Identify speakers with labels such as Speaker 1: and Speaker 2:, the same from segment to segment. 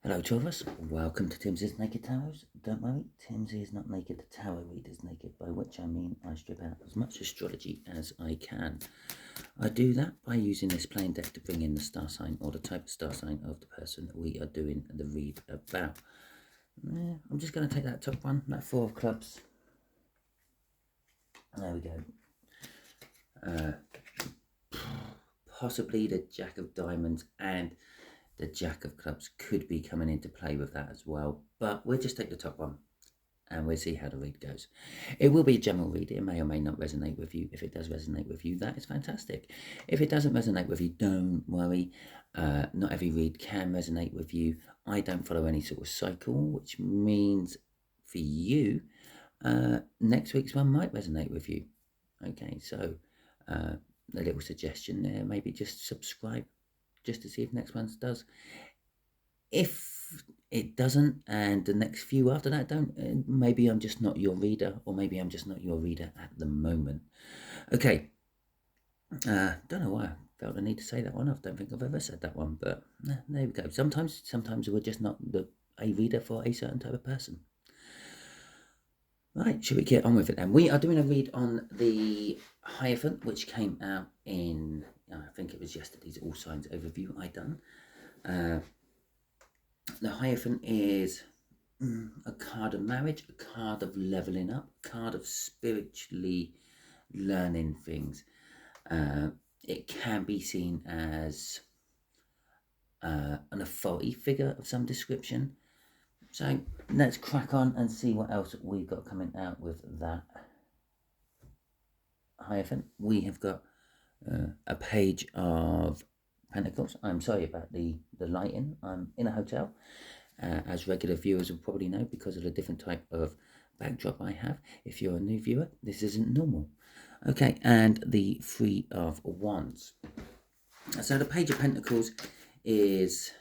Speaker 1: Hello Taurus, welcome to Timsy Naked Tarot. Don't worry, Timsy is not naked, the tarot read is naked, by which I mean I strip out as much astrology as I can. I do that by using this plain deck to bring in the star sign or the type of star sign of the person that we are doing the read about. I'm just going to take that top one, that 4 of clubs. There we go. Possibly the Jack of Diamonds and the Jack of Clubs could be coming into play with that as well, but we'll just take the top one and we'll see how the read goes. It will be a general read. It may or may not resonate with you. If it does resonate with you, that is fantastic. If it doesn't resonate with you, don't worry. Not every read can resonate with you. I don't follow any sort of cycle, which means for you, next week's one might resonate with you. Okay, so a little suggestion there, maybe just subscribe just to see if next one does. If it doesn't and the next few after that don't, maybe I'm just not your reader, or maybe I'm just not your reader at the moment. Okay, don't know why I felt the need to say that one. I don't think I've ever said that one, but there we go. Sometimes we're just not a reader for a certain type of person. Right, should we get on with it then? We are doing a read on the Hierophant, which came out in, I think it was yesterday's All Signs overview I done. The Hierophant is a card of marriage, a card of leveling up, a card of spiritually learning things. It can be seen as an authority figure of some description. So let's crack on and see what else we've got coming out with that Hierophant. We have got a page of Pentacles. I'm sorry about the lighting. I'm in a hotel, as regular viewers will probably know, because of the different type of backdrop I have. If you're a new viewer, this isn't normal. Okay, and the 3 of Wands. So the Page of Pentacles is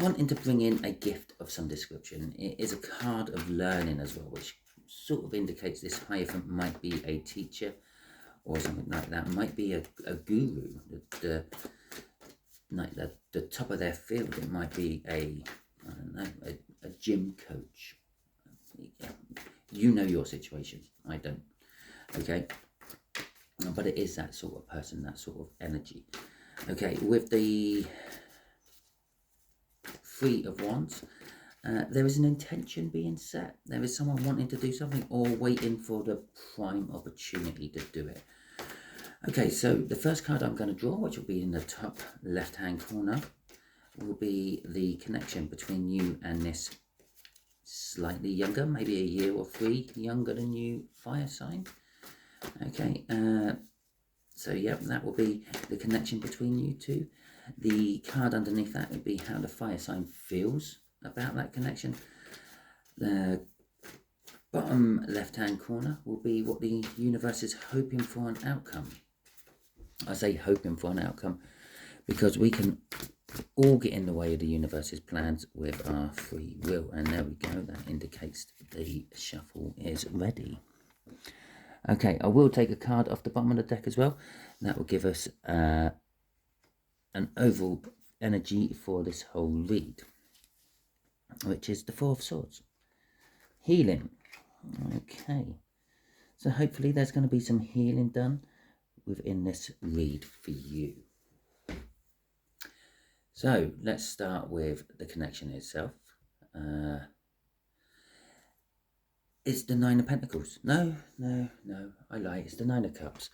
Speaker 1: wanting to bring in a gift of some description. It is a card of learning as well, which sort of indicates this Hierophant might be a teacher or something like that. It might be a guru, the top of their field. It might be a gym coach. You know your situation, I don't. Okay, but it is that sort of person, that sort of energy. Okay, with the 3 of Wands, there is an intention being set. There is someone wanting to do something or waiting for the prime opportunity to do it. Okay, so the first card I'm going to draw, which will be in the top left-hand corner, will be the connection between you and this slightly younger, maybe a year or 3 younger than you fire sign. Okay, so yeah, that will be the connection between you two. The card underneath that would be how the fire sign feels about that connection. The bottom left-hand corner will be what the universe is hoping for an outcome. I say hoping for an outcome because we can all get in the way of the universe's plans with our free will. And there we go, that indicates the shuffle is ready. Okay, I will take a card off the bottom of the deck as well. That will give us an overall energy for this whole read, which is the 4 of Swords. Healing. Okay, so hopefully there's going to be some healing done within this read for you. So let's start with the connection itself. It's the 9 of Pentacles. No, I lie. It's the 9 of Cups.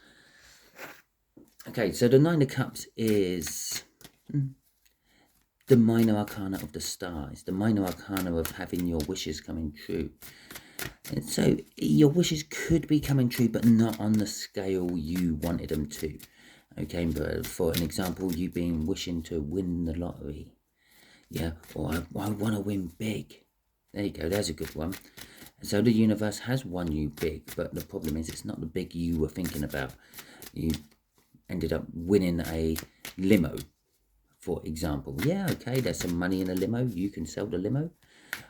Speaker 1: Okay, so the 9 of Cups is the minor arcana of the stars, the minor arcana of having your wishes coming true. And so your wishes could be coming true, but not on the scale you wanted them to. Okay, but for an example, you being wishing to win the lottery. Yeah, or I want to win big. There you go, there's a good one. So the universe has won you big, but the problem is it's not the big you were thinking about. You ended up winning a limo, for example. Yeah, okay, there's some money in a limo. You can sell the limo.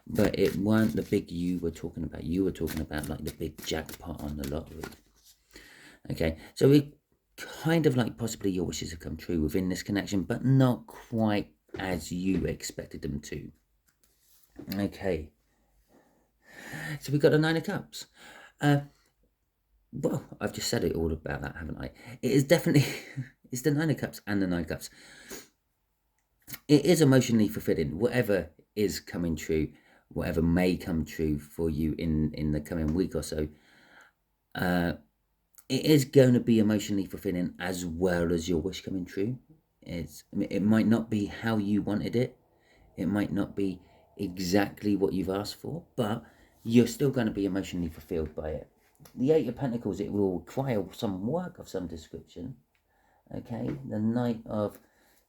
Speaker 1: But it weren't the big you were talking about. You were talking about like the big jackpot on the lottery. Okay, so it kind of like possibly your wishes have come true within this connection, but not quite as you expected them to. Okay, so we've got the Nine of Cups. Well, I've just said it all about that, haven't I? It is definitely, it's the Nine of Cups and the Nine of Cups. It is emotionally fulfilling, whatever is coming true, whatever may come true for you in the coming week or so. It is going to be emotionally fulfilling as well as your wish coming true. It might not be how you wanted it. It might not be exactly what you've asked for, but you're still going to be emotionally fulfilled by it. The Eight of Pentacles, it will require some work of some description. Okay, the Knight of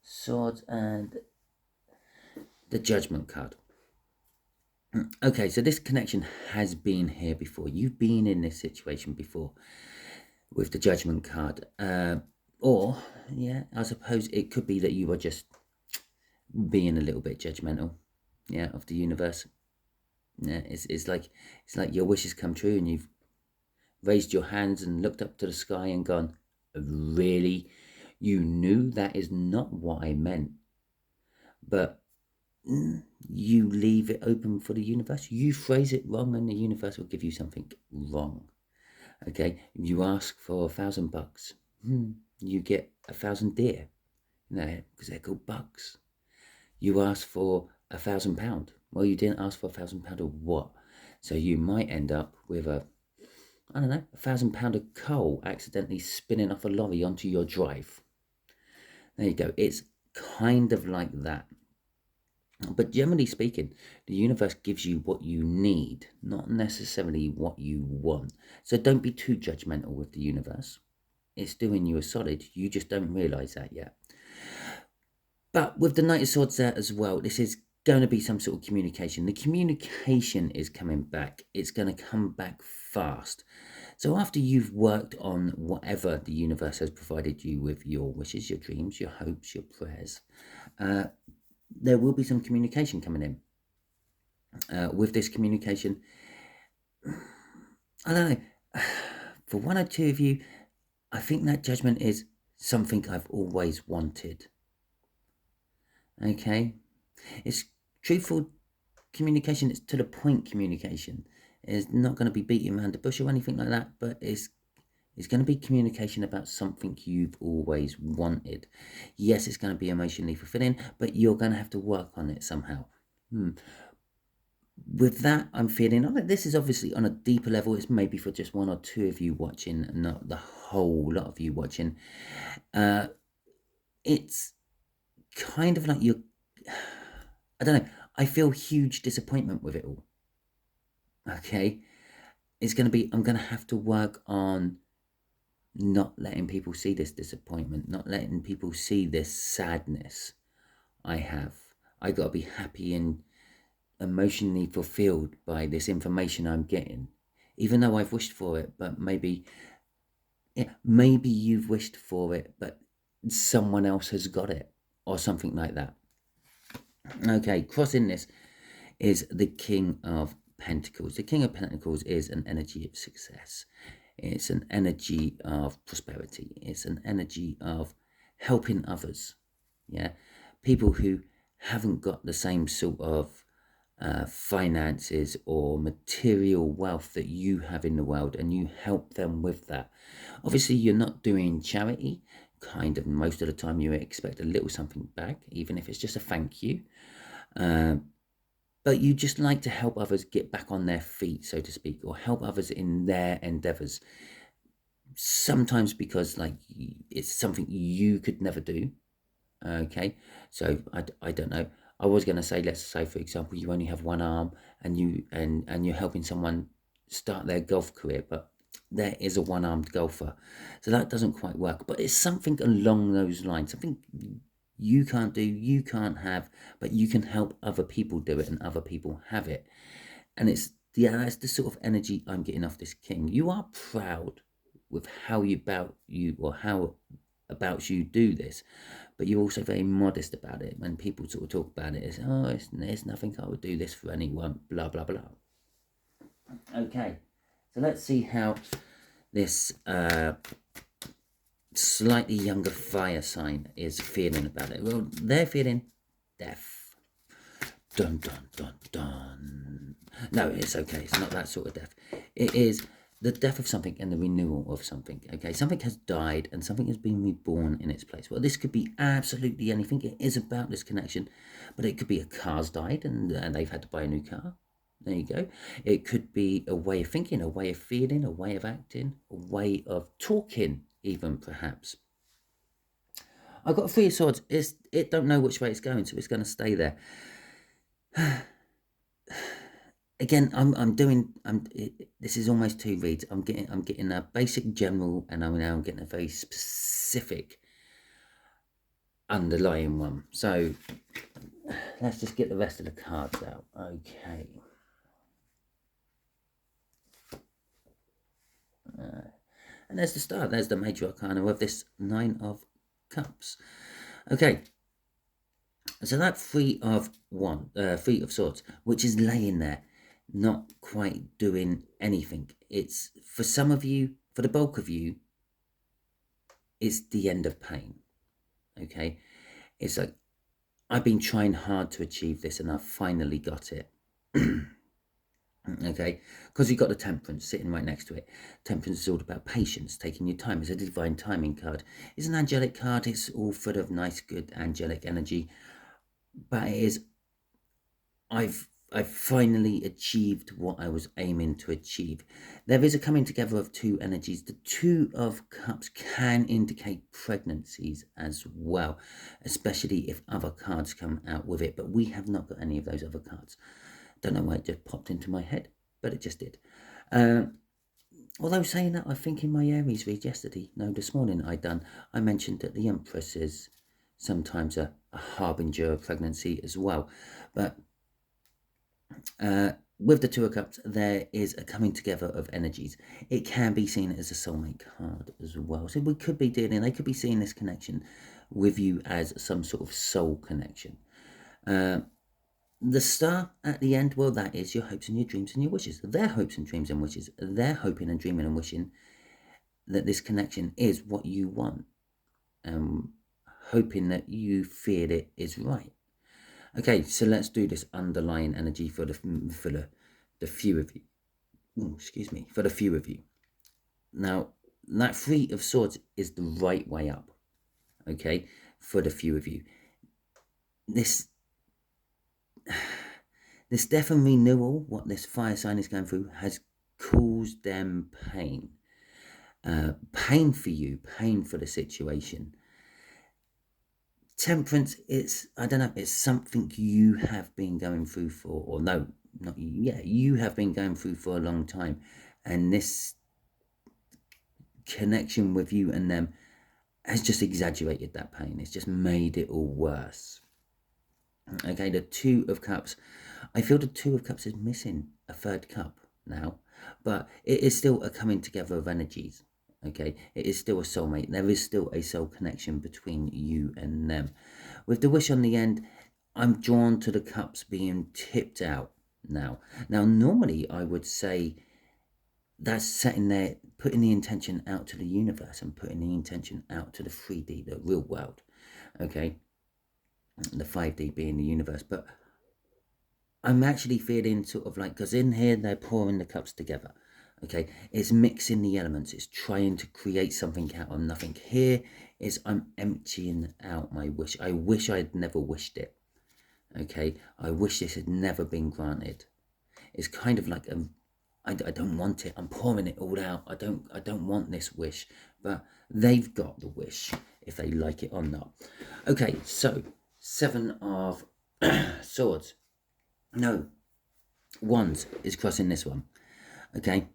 Speaker 1: Swords and the Judgment card. Okay, so this connection has been here before. You've been in this situation before with the Judgment card. Or, yeah, I suppose it could be that you are just being a little bit judgmental, yeah, of the universe. Yeah, it's like your wishes come true and you've raised your hands and looked up to the sky and gone, really? You knew that is not what I meant. But you leave it open for the universe. You phrase it wrong and the universe will give you something wrong. Okay, you ask for $1,000. You get 1,000 deer. No, because they're called bucks. You ask for £1,000. Well, you didn't ask for £1,000 of what? So you might end up with £1,000 of coal accidentally spinning off a lorry onto your drive. There you go. It's kind of like that. But generally speaking, the universe gives you what you need, not necessarily what you want. So don't be too judgmental with the universe. It's doing you a solid. You just don't realise that yet. But with the Knight of Swords there as well, this is going to be some sort of communication. The communication is coming back. It's going to come back fast. So after you've worked on whatever the universe has provided you with, your wishes, your dreams, your hopes, your prayers, there will be some communication coming in. With this communication, I don't know, for one or two of you, I think that judgment is something I've always wanted. Okay? It's truthful communication, it's to the point communication. It's not going to be beating around the bush or anything like that, but it's going to be communication about something you've always wanted. Yes, it's going to be emotionally fulfilling, but you're going to have to work on it somehow. With that, I'm feeling, this is obviously on a deeper level. It's maybe for just one or two of you watching, not the whole lot of you watching. It's kind of like I don't know, I feel huge disappointment with it all. Okay? It's going to be, I'm going to have to work on not letting people see this disappointment, not letting people see this sadness I have. I got to be happy and emotionally fulfilled by this information I'm getting, even though I've wished for it. But maybe you've wished for it, but someone else has got it, or something like that. Okay, crossing this is the King of Pentacles. The King of Pentacles is an energy of success. It's an energy of prosperity. It's an energy of helping others. Yeah, people who haven't got the same sort of finances or material wealth that you have in the world, and you help them with that. Obviously, you're not doing charity. Kind of most of the time you expect a little something back, even if it's just a thank you. But you just like to help others get back on their feet, so to speak, or help others in their endeavors. Sometimes because it's something you could never do. Okay, so I don't know. I was going to say, let's say for example, you only have one arm and you're helping someone start their golf career, but there is a one-armed golfer, so that doesn't quite work. But it's something along those lines, something you can't do, you can't have, but you can help other people do it and other people have it. And it's the sort of energy I'm getting off this King. You are proud with how you do this, but you're also very modest about it. When people sort of talk about it, it's nothing, I would do this for anyone, blah blah blah. Okay, so let's see how this slightly younger fire sign is feeling about it. Well, they're feeling death. Dun, dun, dun, dun. No, it's okay. It's not that sort of death. It is the death of something and the renewal of something. Okay, something has died and something has been reborn in its place. Well, this could be absolutely anything. It is about this connection, but it could be a car's died and they've had to buy a new car. There you go. It could be a way of thinking, a way of feeling, a way of acting, a way of talking, even perhaps. I've got a Three of Swords. It don't know which way it's going, so it's going to stay there. Again, this is almost two reads. I'm getting a basic general, and I'm getting a very specific underlying one. So let's just get the rest of the cards out. Okay. And there's the start. There's the major arcana of this Nine of Cups. Okay. So that Three of Swords, which is laying there, not quite doing anything. It's, for some of you, for the bulk of you, it's the end of pain. Okay? It's like, I've been trying hard to achieve this and I've finally got it. Okay? Because you've got the Temperance sitting right next to it. Temperance is all about patience, taking your time. It's a divine timing card. It's an angelic card. It's all full of nice, good, angelic energy. But it is, I've finally achieved what I was aiming to achieve. There is a coming together of two energies. The Two of Cups can indicate pregnancies as well, especially if other cards come out with it. But we have not got any of those other cards. Don't know why it just popped into my head, but it just did. Although saying that, I think in my Aries read yesterday, no, this morning I mentioned that the Empress is sometimes a harbinger of pregnancy as well. But with the Two of Cups, there is a coming together of energies. It can be seen as a soulmate card as well. So we could be they could be seeing this connection with you as some sort of soul connection. The star at the end, well, that is your hopes and your dreams and your wishes. Their hopes and dreams and wishes. They're hoping and dreaming and wishing that this connection is what you want. Hoping that you feel it is right. Okay, so let's do this underlying energy for the few of you. Ooh, excuse me, for the few of you. Now, that Three of Swords is the right way up. Okay, for the few of you. This death and renewal, what this fire sign is going through, has caused them pain. Pain for you, pain for the situation. Temperance, I don't know, it's something you have been going through for, or no, not you, yeah, you have been going through for a long time. And this connection with you and them has just exaggerated that pain. It's just made it all worse. Okay, the Two of Cups. I feel the Two of Cups is missing a third cup now, but it is still a coming together of energies. Okay, it is still a soulmate. There is still a soul connection between you and them. With the wish on the end, I'm drawn to the cups being tipped out now. Now, normally I would say that's setting there, putting the intention out to the universe and putting the intention out to the 3D, the real world. Okay, the 5D being the universe. But I'm actually feeling sort of like, because in here they're pouring the cups together. Okay, it's mixing the elements. It's trying to create something out of nothing. Here is I'm emptying out my wish. I wish I'd never wished it. Okay, I wish this had never been granted. It's kind of like I don't want it. I'm pouring it all out. I don't want this wish, but they've got the wish if they like it or not. Okay, so Seven of Swords. No, Wands is crossing this one. Okay.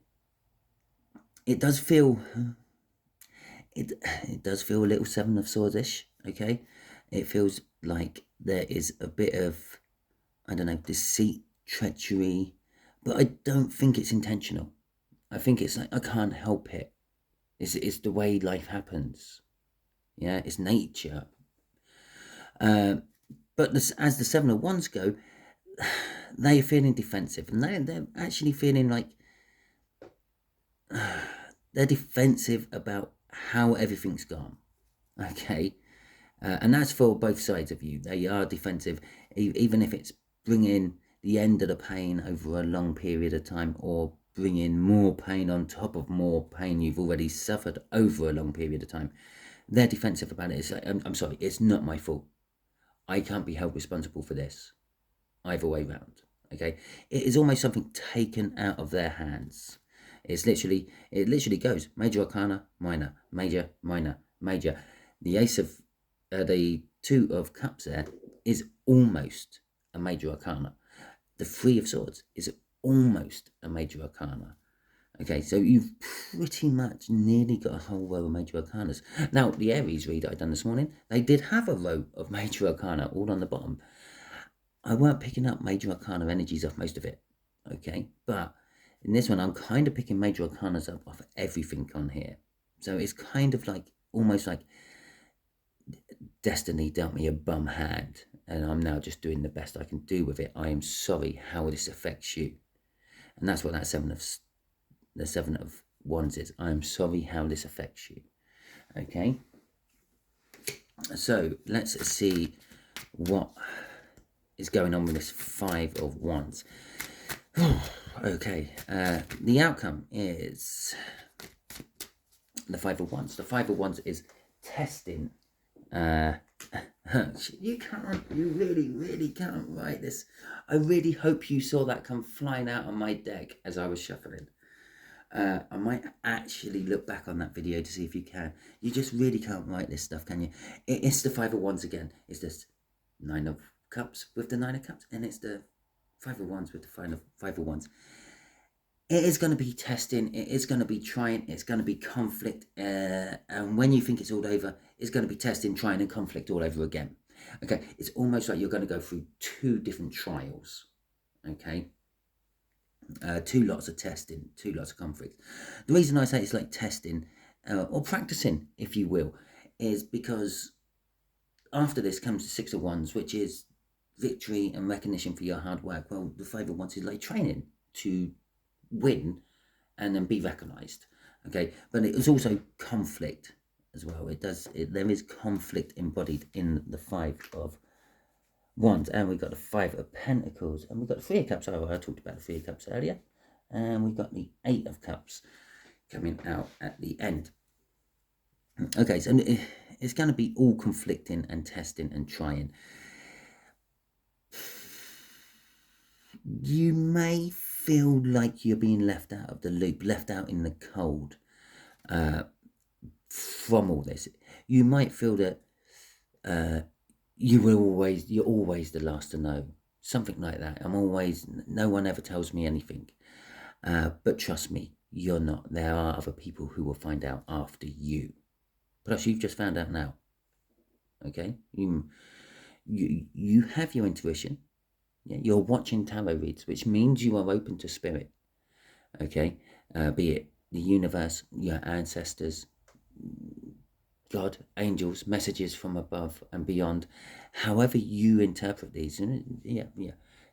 Speaker 1: It does feel it does feel a little Seven of Swords-ish, okay? It feels like there is a bit of, I don't know, deceit, treachery, but I don't think it's intentional. I think it's like, I can't help it. It's the way life happens. Yeah, it's nature. But as the Seven of Wands go, they're feeling defensive, and they're actually feeling like they're defensive about how everything's gone. Okay, And that's for both sides of you. They are defensive, even if it's bringing the end of the pain over a long period of time, or bringing more pain on top of more pain you've already suffered over a long period of time. They're defensive about it. It's like, I'm sorry, it's not my fault. I can't be held responsible for this. Either way round. Okay, it is almost something taken out of their hands. It literally goes major arcana, minor, major, minor, major. The the two of cups there is almost a major arcana. The three of swords is almost a major arcana. Okay, so you've pretty much nearly got a whole row of major arcanas. Now, the Aries read I done this morning, they did have a row of major arcana all on the bottom. I weren't picking up major arcana energies off most of it, okay? But in this one, I'm kind of picking major arcanas up off everything on here. So it's kind of like, almost like destiny dealt me a bum hand, and I'm now just doing the best I can do with it. I am sorry how this affects you. And that's what that the Seven of Wands is. I am sorry how this affects you, okay? So let's see what is going on with this Five of Wands. Okay, the outcome is the Five of Wands. The Five of Wands is testing. You really can't write this. I really hope you saw that come flying out on my deck as I was shuffling. I might actually look back on that video to see if you can. You just really can't write this stuff, can you? It's the Five of Wands again. It's this Nine of Cups with the Nine of Cups, and it's the Five of Wands with the Five of Wands. It is going to be testing, it is going to be trying, it's going to be conflict, and when you think it's all over, it's going to be testing, trying, and conflict all over again. Okay, it's almost like you're going to go through two different trials, okay? Two lots of testing, two lots of conflict. The reason I say it's like testing, or practicing, if you will, is because after this comes the Six of Wands, which is victory and recognition for your hard work. Well, the Five of Wands is like training to win and then be recognized, okay? But it is also conflict as well. There is conflict embodied in the Five of Wands, and we've got the Five of Pentacles, and we've got the Three of Cups. Oh, I talked about the Three of Cups earlier, and we've got the Eight of Cups coming out at the end. Okay, so it's going to be all conflicting and testing and trying. You may feel like you're being left out of the loop, left out in the cold from all this. You might feel that you're always the last to know, something like that. No one ever tells me anything, but trust me, you're not. There are other people who will find out after you. Plus, you've just found out now. Okay, you have your intuition. Yeah, you're watching tarot reads, which means you are open to spirit. Okay, be it the universe, your ancestors, God, angels, messages from above and beyond. However you interpret these,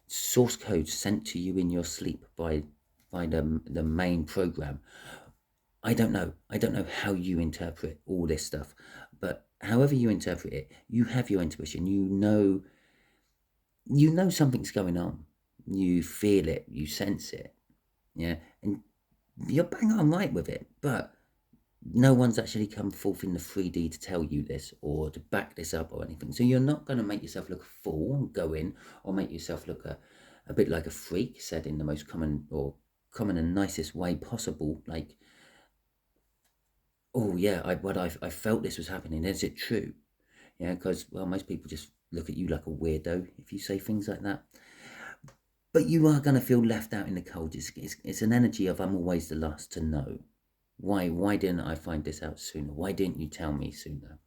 Speaker 1: source codes sent to you in your sleep by the main program. I don't know how you interpret all this stuff, but however you interpret it, you have your intuition. You know something's going on. You feel it, you sense it, yeah, and you're bang on right with it, but no one's actually come forth in the 3D to tell you this or to back this up or anything. So you're not going to make yourself look a fool and go in, or make yourself look a bit like a freak, said in the most common and nicest way possible, like, oh yeah, I felt this was happening. Is it true? Yeah, because, well, most people just look at you like a weirdo if you say things like that. But you are going to feel left out in the cold. It's an energy of I'm always the last to know. Why didn't I find this out sooner? Why didn't you tell me sooner?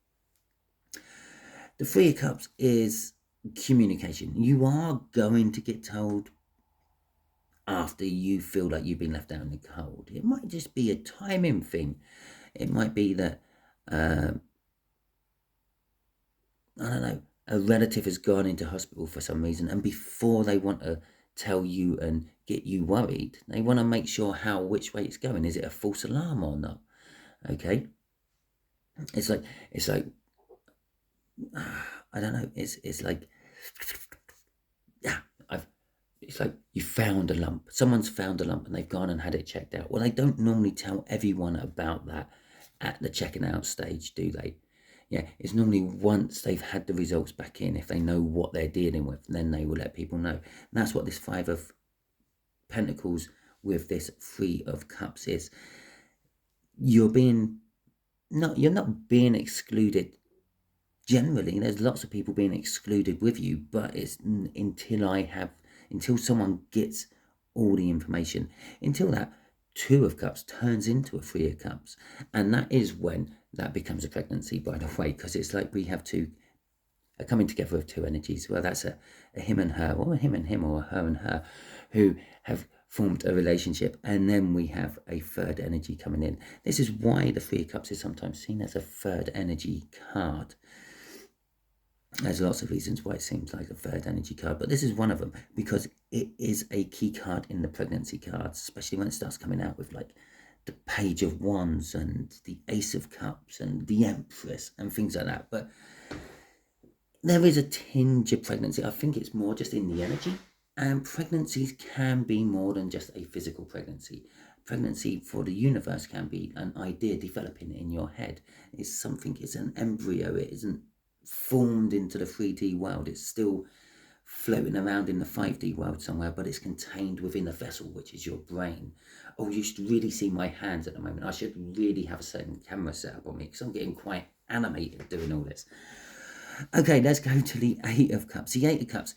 Speaker 1: The Three of Cups is communication. You are going to get told after you feel like you've been left out in the cold. It might just be a timing thing. It might be that, I don't know, a relative has gone into hospital for some reason, and before they want to tell you and get you worried, they want to make sure which way it's going. Is it a false alarm or not? Okay, it's like I don't know, it's like, yeah, it's like you found a lump. Someone's found a lump and they've gone and had it checked out. Well, they don't normally tell everyone about that at the checking out stage, do they? Yeah, it's normally once they've had the results back in, if they know what they're dealing with, then they will let people know. And that's what this Five of Pentacles with this Three of Cups is. You're not being excluded. Generally, there's lots of people being excluded with you, but it's until someone gets all the information, until that Two of Cups turns into a Three of Cups. And that is when that becomes a pregnancy, by the way, because it's like we have a coming together of two energies. Well, that's a him and her, or a him and him, or a her and her, who have formed a relationship, and then we have a third energy coming in. This is why the Three of Cups is sometimes seen as a third energy card. There's lots of reasons why it seems like a third energy card, but this is one of them, because it is a key card in the pregnancy cards, especially when it starts coming out with like the Page of Wands and the Ace of Cups and the Empress and things like that. But there is a tinge of pregnancy. I think it's more just in the energy. And pregnancies can be more than just a physical pregnancy. Pregnancy for the universe can be an idea developing in your head. It's an embryo. It isn't formed into the 3D world. It's still floating around in the 5D world somewhere, but it's contained within a vessel, which is your brain. Oh, you should really see my hands at the moment. I should really have a certain camera set up on me, because I'm getting quite animated doing all this. Okay, let's go to the Eight of Cups. The Eight of Cups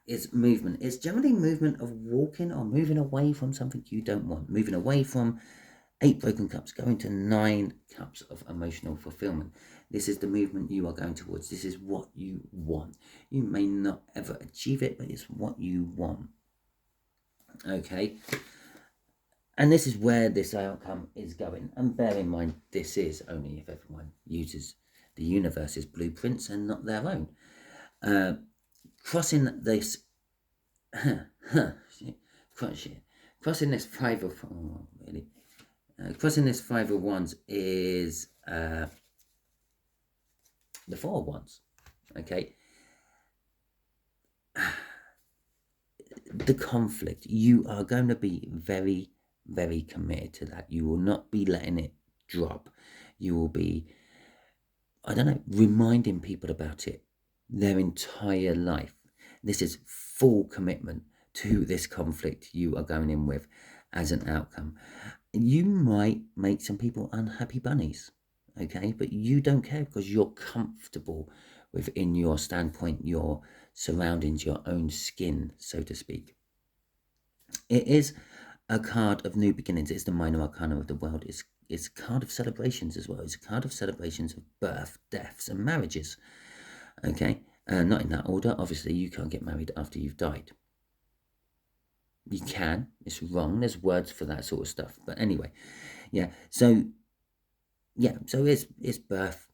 Speaker 1: is movement. It's generally movement of walking or moving away from something you don't want. Moving away from 8 broken cups, going to 9 cups of emotional fulfillment. This is the movement you are going towards. This is what you want. You may not ever achieve it, but it's what you want. Okay. And this is where this outcome is going. And bear in mind, this is only if everyone uses the universe's blueprints and not their own. Crossing this crossing this Five of crossing this Five of Wands is the Four of Wands. Okay, the conflict, you are going to be very, very committed to that. You will not be letting it drop. You will be, I don't know, reminding people about it their entire life. This is full commitment to this conflict you are going in with as an outcome. You might make some people unhappy bunnies, okay? But you don't care, because you're comfortable within your standpoint, your surroundings, your own skin, so to speak. It is a card of new beginnings. It's the minor arcana of the world. It's a card of celebrations as well. It's a card of celebrations of birth, deaths, and marriages. Okay, not in that order. Obviously, you can't get married after you've died. You can. It's wrong. There's words for that sort of stuff. But anyway, yeah. So it's birth,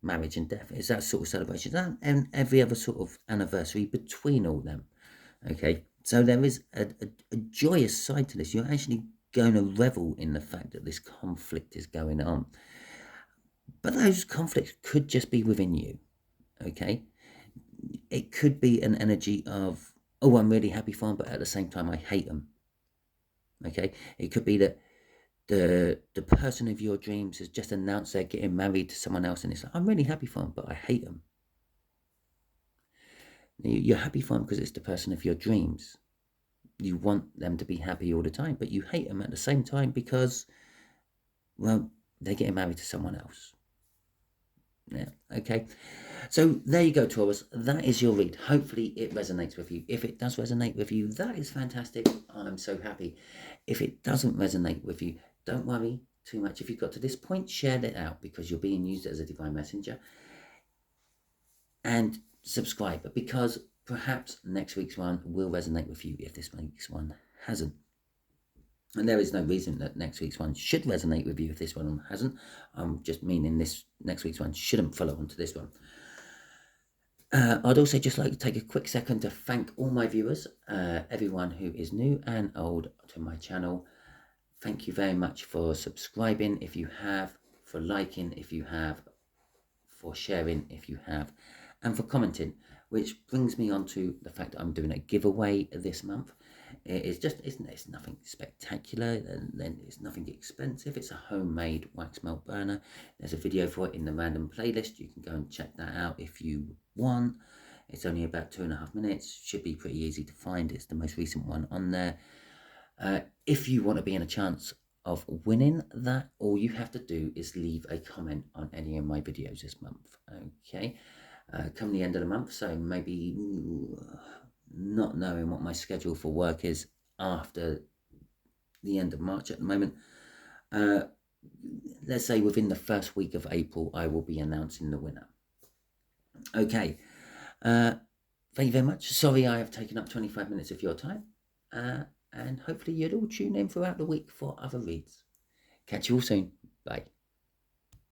Speaker 1: marriage, and death. It's that sort of celebration, and every other sort of anniversary between all them. Okay, so there is a joyous side to this. You're actually going to revel in the fact that this conflict is going on. But those conflicts could just be within you. Okay, it could be an energy of, oh, I'm really happy for them, but at the same time I hate them. Okay, it could be that the person of your dreams has just announced they're getting married to someone else, and it's like, I'm really happy for them, but I hate them. You're happy for them because it's the person of your dreams. You want them to be happy all the time, but you hate them at the same time because, well, they're getting married to someone else. Yeah, okay. So there you go, Taurus. That is your read. Hopefully it resonates with you. If it does resonate with you, that is fantastic. I'm so happy. If it doesn't resonate with you, don't worry too much. If you've got to this point, share it out, because you're being used as a divine messenger. And subscribe, because perhaps next week's one will resonate with you if this week's one hasn't. And there is no reason that next week's one should resonate with you if this one hasn't. I'm just meaning this next week's one shouldn't follow on to this one. I'd also just like to take a quick second to thank all my viewers, everyone who is new and old to my channel. Thank you very much for subscribing if you have, for liking if you have, for sharing if you have, and for commenting, which brings me on to the fact that I'm doing a giveaway this month. It's nothing spectacular, and then it's nothing expensive. It's a homemade wax melt burner. There's a video for it in the random playlist. You can go and check that out if you want. It's only about 2.5 minutes. Should be pretty easy to find. It's the most recent one on there. If you want to be in a chance of winning that, all you have to do is leave a comment on any of my videos this month. Okay, come the end of the month, so maybe not knowing what my schedule for work is after the end of March at the moment, let's say within the first week of April, I will be announcing the winner. Okay, thank you very much. Sorry I have taken up 25 minutes of your time, and hopefully you'll all tune in throughout the week for other reads. Catch you all soon. Bye.